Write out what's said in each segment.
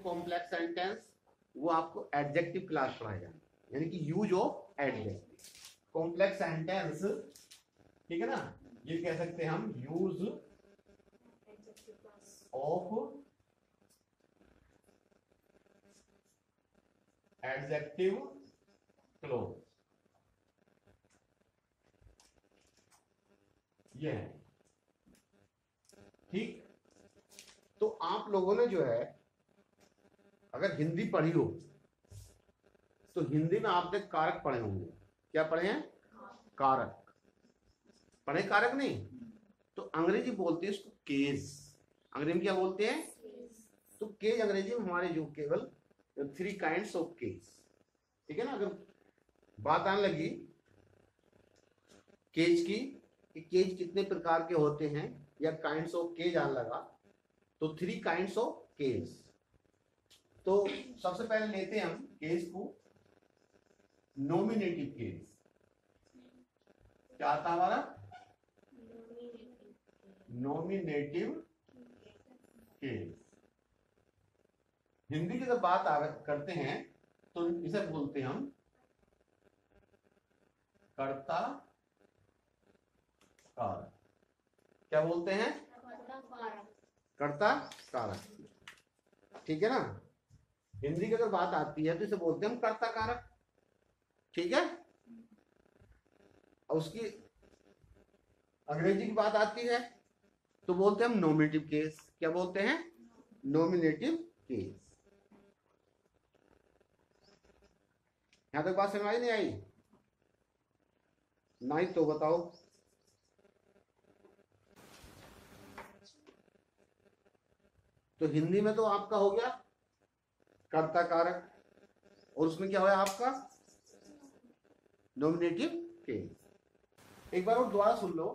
Complex sentence वो आपको adjective class पढ़ाया जाए, यानी कि use of adjective. Complex sentence, ठीक है ना, ये कह सकते हैं हम यूज ऑफ एडजेक्टिव क्लोज, ये है। ठीक, तो आप लोगों ने जो है अगर हिंदी पढ़ी हो तो हिंदी में आपने कारक पढ़े होंगे। क्या पढ़े हैं? कारक पढ़े, कारक नहीं। तो अंग्रेजी बोलते हैं इसको केस। अंग्रेजी में क्या बोलते हैं? तो केज अंग्रेजी में हमारे जो केवल 3 काइंड्स ऑफ केज, ठीक है ना। अगर बात आने लगी केज की कि केज कितने प्रकार के होते हैं या काइंड्स ऑफ केज आने लगा, तो 3 काइंड्स ऑफ केज। तो सबसे पहले लेते हैं हम केज को नॉमिनेटिव केज। क्या आता हमारा? Nominative cage. हिंदी की जब बात करते हैं तो इसे बोलते हैं हम कर्ता कारक। क्या बोलते हैं? कर्ता कारक, ठीक है ना। हिंदी की अगर बात आती है तो इसे बोलते हैं हम कर्ता कारक, ठीक है। और उसकी अंग्रेजी की बात आती है तो बोलते हैं हम नॉमिनेटिव केस। क्या बोलते हैं? Nominative case. यहां तक बात समझ नहीं आई? नहीं तो बताओ। तो हिंदी में तो आपका हो गया कर्ता कारक, और उसमें क्या हुआ आपका? Nominative case. एक बार और दोबारा सुन लो।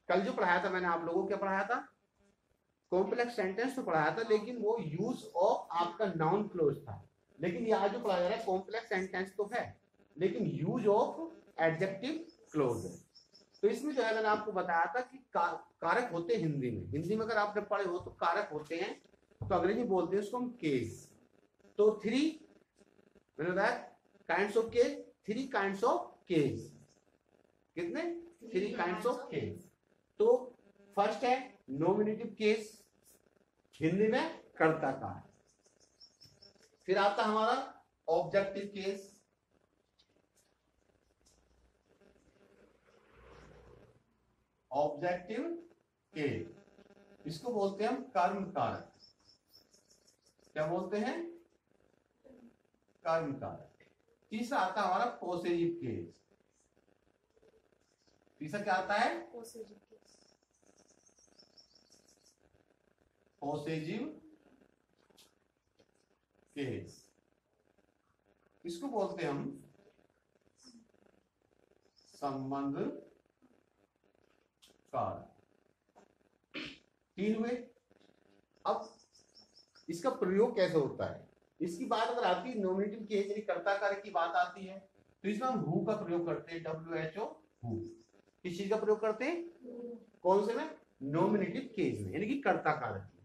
कल जो पढ़ाया था मैंने आप लोगों को, क्या पढ़ाया था? कॉम्प्लेक्स सेंटेंस तो पढ़ाया था, लेकिन वो यूज ऑफ आपका नाउन क्लोज था। लेकिन ये आज जो पढ़ाया जा रहा है कॉम्प्लेक्स सेंटेंस तो है, लेकिन यूज ऑफ एडजेक्टिव क्लोज है। तो इसमें जो है मैंने आपको बताया था कि कारक होते हैं हिंदी में। हिंदी में अगर आपने पढ़े हो तो कारक होते हैं, तो अंग्रेजी बोलते हैं उसको हम केस। तो 3 मैंने बताया kinds of case, 3 kinds of case. कितने? 3 काइंड्स ऑफ केस। तो फर्स्ट है नॉमिनेटिव केस, हिंदी में कर्ता कारक। फिर आता हमारा ऑब्जेक्टिव केस, ऑब्जेक्टिव केस इसको बोलते हैं हम कर्म कारक। क्या बोलते हैं? कर्म कारक। तीसरा आता है हमारा पॉसेसिव केस। तीसरा क्या आता है? Possessive case. इसको बोलते हैं हम संबंध कारक। 3 हुए। अब इसका प्रयोग कैसे होता है? इसकी बात अगर आती है नॉमिनेटिव केस यानी कर्ता कारक की बात आती है, तो इसमें हम हु का प्रयोग करते हैं। WHO who. किस चीज का प्रयोग करते हैं? कौन से में? नॉमिनेटिव केस में, यानी कि कर्ता कारक की।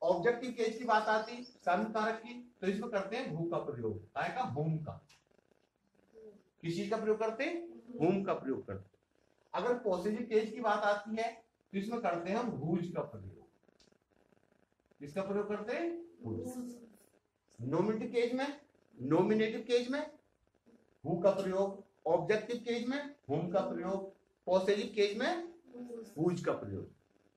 ऑब्जेक्टिव केस की बात आती कर्म कारक की, तो इसमें करते हैं हु का प्रयोग। काय का? हुम का। किस चीज का प्रयोग करते हैं? हुम का प्रयोग करते हैं। अगर पॉजिटिव केस की बात आती है तो इसमें करते हैं हम हुज का प्रयोग। किसका प्रयोग करते हैं? नॉमिनेटिव केस में, नॉमिनेटिव केस में हु का प्रयोग, ऑब्जेक्टिव केस में हुम का प्रयोग, पॉजिटिव केस में हुज का प्रयोग।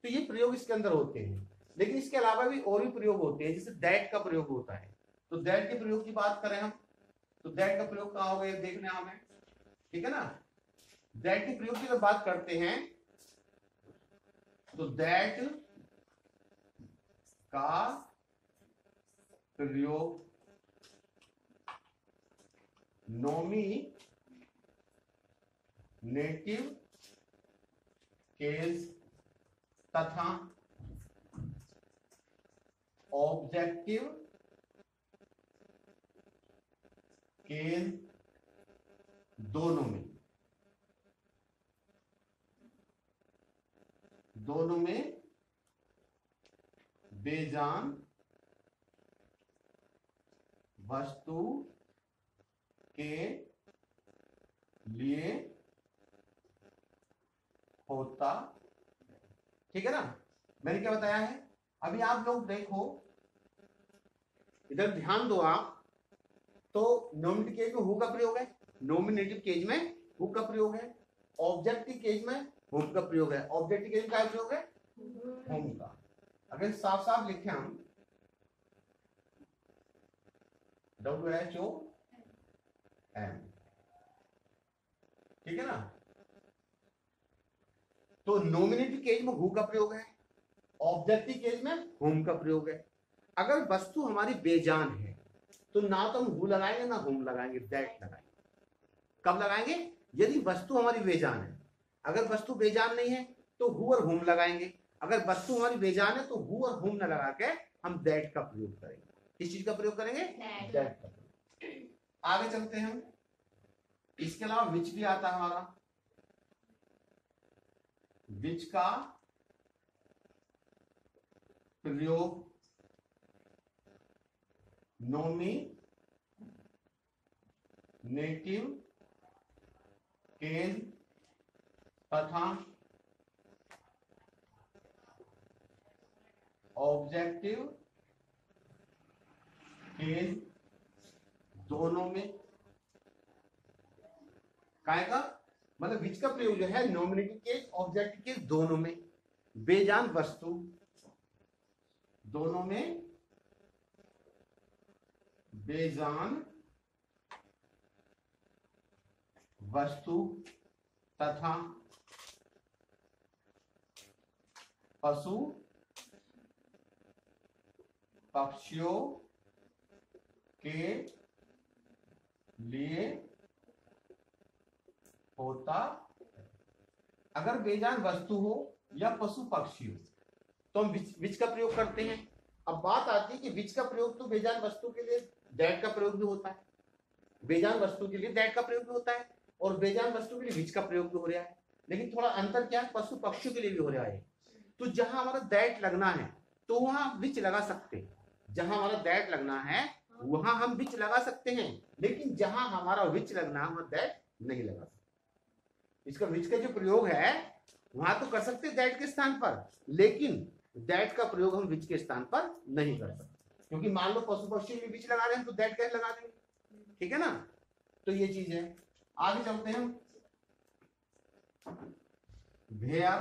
तो ये प्रयोग इसके अंदर होते हैं। लेकिन इसके अलावा भी और भी प्रयोग होते हैं, जैसे दैट का प्रयोग होता है। तो दैट के प्रयोग की बात करें हम, तो दैट का प्रयोग कहां हो गया देखने हमें, ठीक है ना। दैट के प्रयोग की अगर बात करते हैं तो दैट का प्रयोग नॉमिनेटिव केस तथा ऑब्जेक्टिव केस दोनों में बेजान वस्तु के लिए होता, ठीक है ना। मैंने क्या बताया है, अभी आप लोग देखो इधर ध्यान दो आप, तो नॉमिनेटिव केज में हु का प्रयोग है, नॉमिनेटिव केज में हु का प्रयोग है, ऑब्जेक्टिव केज में हुम का प्रयोग है, ऑब्जेक्टिव केज में क्या प्रयोग है, हुम का। अगर साफ साफ लिखे हम WHOM, ठीक है ना। तो नॉमिनेटिव केज में हु का प्रयोग है, ऑब्जेक्टिव केज में हुम का प्रयोग है। अगर वस्तु हमारी बेजान है तो ना तो हम हु लगाएंगे ना हुम लगाएंगे, दैट लगाएंगे। कब लगाएंगे, यदि वस्तु हमारी बेजान है। अगर वस्तु बेजान नहीं है तो हु और हुम लगाएंगे, अगर वस्तु हमारी बेजान है तो हु और हुम न लगा के हम दैट का प्रयोग करेंगे। किस चीज का प्रयोग करेंगे, दैट का। आगे चलते हैं हम, इसके अलावा विच भी आता है हमारा, विच का प्रयोग नॉमिनेटिव केज तथा ऑब्जेक्टिव केज दोनों में। काय का मतलब विच का प्रयोग जो है नॉमिनेटिव केज ऑब्जेक्टिव केज दोनों में, बेजान वस्तु दोनों में, बेजान वस्तु तथा पशु पक्षियों के लिए होता। अगर बेजान वस्तु हो या पशु पक्षी हो तो हम विच का प्रयोग करते हैं। अब बात आती है कि विच का प्रयोग तो बेजान वस्तु के लिए दैट का प्रयोग भी होता है, बेजान वस्तु के लिए दैट का प्रयोग भी होता है, और बेजान वस्तु के लिए विच का प्रयोग भी हो रहा है। लेकिन थोड़ा अंतर क्या है, पशु पक्षियों के लिए भी हो रहा है। तो जहां हमारा दैट लगना है तो वहां विच लगा सकते हैं, जहां हमारा दैट लगना है वहां हम विच लगा सकते हैं, लेकिन जहां हमारा विच लगना है वहां दैट नहीं लगा सकते। इसका विच का जो प्रयोग है वहां तो कर सकते दैट के स्थान पर, लेकिन दैट का प्रयोग हम विच के स्थान पर नहीं कर सकते, क्योंकि मान लो पशु पक्षी में विच लगा रहे हैं तो दैट कैसे लगा देंगे, ठीक है ना। तो ये चीज है। आगे चलते हैं, वेयर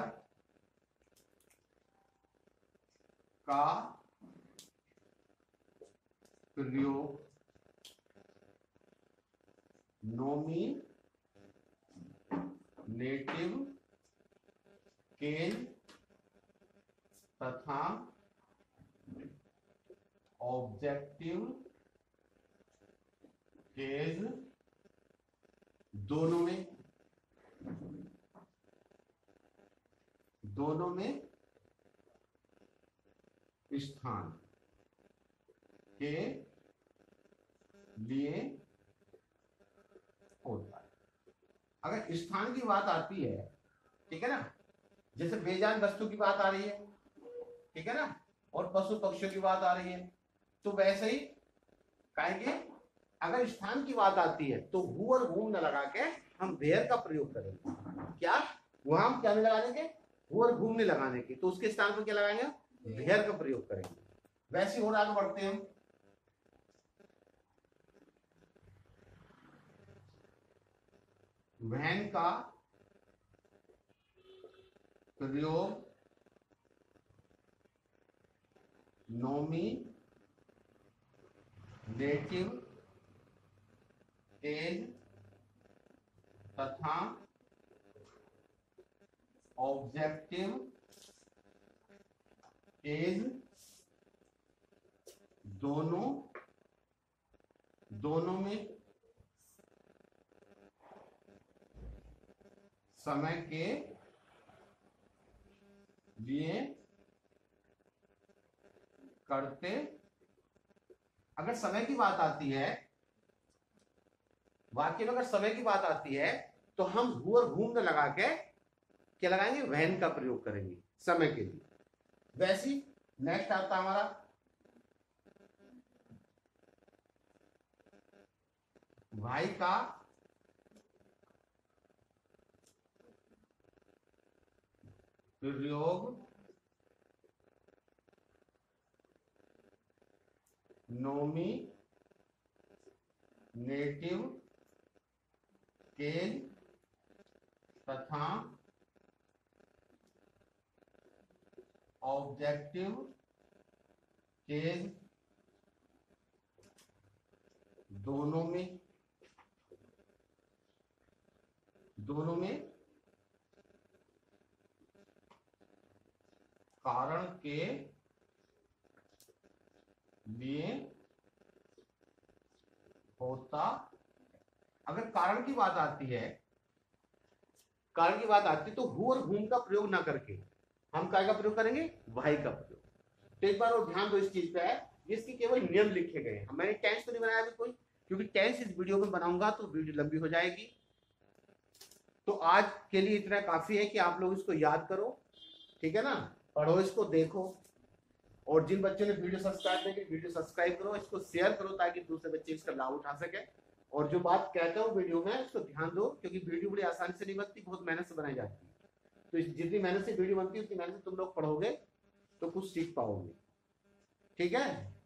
का प्रयोग नॉमिनेटिव केज तथा ऑब्जेक्टिव केज दोनों में स्थान के लिए होता है। अगर स्थान की बात आती है, ठीक है ना, जैसे बेजान वस्तु की बात आ रही है, ठीक है ना, और पशु पक्षियों की बात आ रही है, तो वैसे ही कहेंगे अगर स्थान की बात आती है तो हु और हुम न लगा के हम वेयर का प्रयोग करेंगे। क्या वहां हम क्या नहीं लगाने के, हु और हुम नहीं लगाने के, तो उसके स्थान पर क्या लगाएंगे, वेयर का प्रयोग करेंगे। वैसे और आगे बढ़ते हैं, वैन का प्रयोग नॉमिनेटिव केज तथा ऑब्जेक्टिव केज दोनों में समय के लिए करते। अगर समय की बात आती है, वाक्य में अगर समय की बात आती है तो हम हु और हुम न लगा के क्या लगाएंगे, वैन का प्रयोग करेंगे समय के लिए। वैसी नेक्स्ट आता हमारा वाई का प्रयोग नॉमिनेटिव केस तथा ऑब्जेक्टिव केस दोनों में कारण के लिए होता। अगर कारण की बात आती है तो हु और whom का प्रयोग ना करके हम काय का प्रयोग करेंगे, वाई का प्रयोग। तो एक बार और ध्यान दो इस चीज पे, इसकी केवल नियम लिखे गए हैं। मैंने टेंस तो नहीं बनाया अभी कोई, क्योंकि टेंस इस वीडियो में बनाऊंगा तो वीडियो लंबी हो जाएगी। तो आज के लिए इतना काफी है कि आप लोग इसको याद करो, ठीक है ना, पढ़ो इसको, देखो, और जिन बच्चों ने वीडियो सब्सक्राइब नहीं की वीडियो सब्सक्राइब करो, इसको शेयर करो ताकि दूसरे बच्चे इसका लाभ उठा सके। और जो बात कहता हूँ वीडियो में उसको ध्यान दो, क्योंकि वीडियो बड़ी आसानी से नहीं बनती, बहुत मेहनत से बनाई जाती है। तो जितनी मेहनत से वीडियो बनती है उतनी मेहनत से तुम लोग पढ़ोगे तो कुछ सीख पाओगे, ठीक है।